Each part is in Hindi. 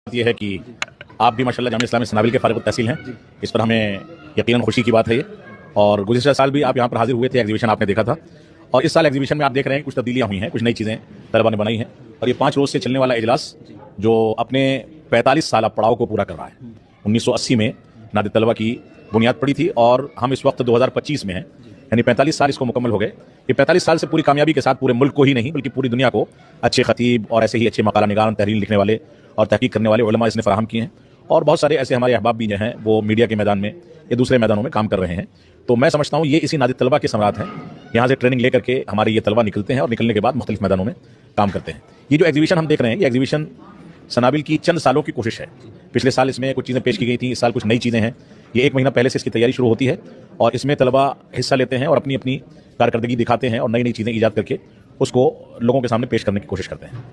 ये है कि आप भी माशाल्लाह जामिया इस्लामिया सनाबिल के फारिग तहसील हैं। इस पर हमें यकीनन खुशी की बात है ये। और गुज़िश्ता साल भी आप यहाँ पर हाजिर हुए थे, एग्जीबिशन आपने देखा था। और इस साल एग्जीबिशन में आप देख रहे हैं कुछ तब्दीलियाँ हुई हैं, कुछ नई चीज़ें तलबा ने बनाई हैं। और ये 5 रोज़ से चलने वाला इजलास जो अपने 45 साल पड़ाव को पूरा कर रहा है। 1980 में नादिर तलबा की बुनियाद पड़ी थी और हम इस वक्त 2025 में हैं, यानी 45 साल इसको मुकम्मल हो गए। ये 45 साल से पूरी कामयाबी के साथ पूरे मुल्क को ही नहीं बल्कि पूरी दुनिया को अच्छे खतीब और ऐसे ही अच्छे मकाला निगारान तहरीर लिखने वाले और तहकीक करने वाले उलमा इसने फराहम किए हैं। और बहुत सारे ऐसे हमारे अहबाब भी जो हैं वो मीडिया के मैदान में या दूसरे मैदानों में काम कर रहे हैं। तो मैं समझता हूँ ये इसी नादिर तलबा के समरात हैं। यहाँ से ट्रेनिंग लेकर के हमारे ये तलबा निकलते हैं और निकलने के बाद मुख्तलिफ मैदानों में काम करते हैं। ये जो एग्जीबिशन हम देख रहे हैं, ये एग्जीबिशन सनाबिल की चंद सालों की कोशिश है। पिछले साल इसमें कुछ चीज़ें पेश की गई थी, इस साल कुछ नई चीज़ें हैं। ये 1 महीना पहले से इसकी तैयारी शुरू होती है और इसमें तलबा हिस्सा लेते हैं और अपनी अपनी कारकर्दगी दिखाते हैं और नई नई चीज़ें ईजाद करके उसको लोगों के सामने पेश करने की कोशिश करते हैं।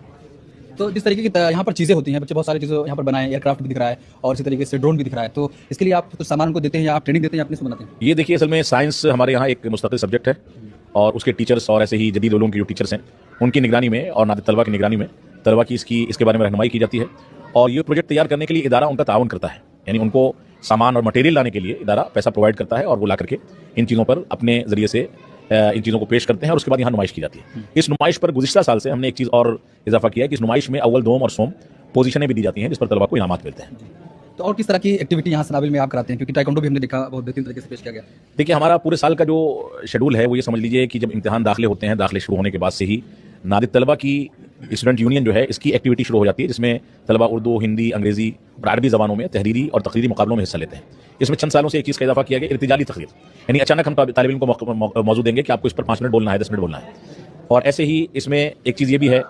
तो जिस तरीके की यहाँ पर चीज़ें होती हैं, बच्चे बहुत सारी चीज़ें यहाँ पर बनाए, एयरक्राफ्ट भी दिख रहा है और इसी तरीके से ड्रोन भी दिख रहा है, तो इसके लिए आप कुछ सामान उनको देते हैं या आप ट्रेनिंग देते हैं या अपने से बनाते हैं? ये देखिए, असल में साइंस हमारे यहाँ एक मुस्तकिल सब्जेक्ट है और उसके टीचर्स और ऐसे ही जदीद उलूम के जो टीचर्स हैं उनकी निगरानी में और नादिर तलबा की निगरानी में तलबा की इसके बारे में रहनुमाई की जाती है। और ये प्रोजेक्ट तैयार करने के लिए इदारा उनका ताउन करता है, यानी उनको सामान और मटेरियल लाने के लिए इदारा पैसा प्रोवाइड करता है और वो ला करके इन चीज़ों पर अपने ज़रिए से इन चीज़ों को पेश करते हैं और उसके बाद यहाँ नुमाइश की जाती है। इस नुमाइश पर गुज़िश्ता साल से हमने एक चीज़ और इजाफा किया है कि इस नुमाइश में अव्वल, दोम और सोम पोजीशनें भी दी जाती हैं जिस पर तलबा को इनामात मिलते हैं। तो और किस तरह की एक्टिविटी यहाँ सनाबिल में आप कराते हैं, क्योंकि टाइकोंडो भी हमने देखा बहुत बेहतरीन तरीके से पेश किया गया? देखिए, हमारा पूरे साल का जो शेड्यूल है वो ये समझ लीजिए कि जब इम्तिहान दाखिले होते हैं, दाखिले शुरू होने के बाद से ही नादिर तलबा की स्टूडेंट यूनियन जो है इसकी एक्टिविटी शुरू हो जाती है, जिसमें तलबा उर्दू, हिंदी, अंग्रेज़ी और अरबी ज़बानों में तहरीरी और तकरीरी मुकाबलों में हिस्सा लेते हैं। इसमें चंद सालों से एक चीज़ का इजाफा किया गया, इर्तिजाली तकरीर, यानी अचानक हम तालिब इल्म को मौजूद देंगे कि आपको इस पर 5 मिनट बोलना है, 10 मिनट बोलना है। और ऐसे ही इसमें एक चीज़ ये भी है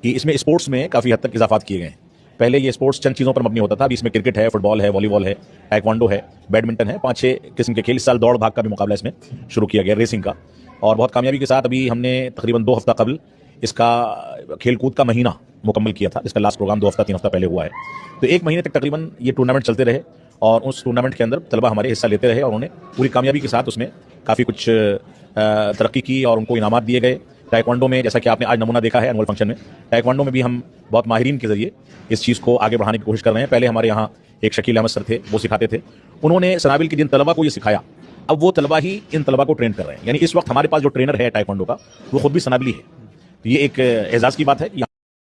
कि इसमें स्पोर्ट्स में काफ़ी हद तक इजाफात किए गए हैं। पहले ये स्पोर्ट्स चंद चीज़ों पर मबनी होता था, अभी इसमें क्रिकेट है, फुटबॉल है, वॉलीबॉल है, टाइक्वांडो है, बैडमिंटन है, 5-6 किस्म के खेल। इस साल दौड़ भाग का भी मुकाबला इसमें शुरू किया गया, रेसिंग का, और बहुत कामयाबी के साथ अभी हमने तकरीबन 2 हफ्ता कबल इसका खेल कूद का महीना मुकम्मल किया था। इसका लास्ट प्रोग्राम 2 हफ्ता 3 हफ्ता पहले हुआ है। तो 1 महीने तक तकरीबन ये टूर्नामेंट चलते रहे और उस टूर्नामेंट के अंदर तलबा हमारे हिस्सा लेते रहे और उन्होंने पूरी कामयाबी के साथ उसमें काफ़ी कुछ तरक्की की और उनको इनामात दिए गए। टाइक्वांडो में, जैसा कि आपने आज नमूना देखा है एनुअल फंक्शन में, टाइक्वांडो में भी हम बहुत माहिरीन के ज़रिए इस चीज़ को आगे बढ़ाने की कोशिश कर रहे हैं। पहले हमारे यहाँ एक शकील अहमद सर थे, वो सिखाते थे। उन्होंने सनाबिल के जिन तलबा को ये सिखाया, अब वो तलबा ही इन तलबा को ट्रेन कर रहे हैं। यानी इस वक्त हमारे पास जो ट्रेनर है टाइक्वांडो का, वो खुद भी सनाबिली है। तो ये एक एजाज़ की बात है कि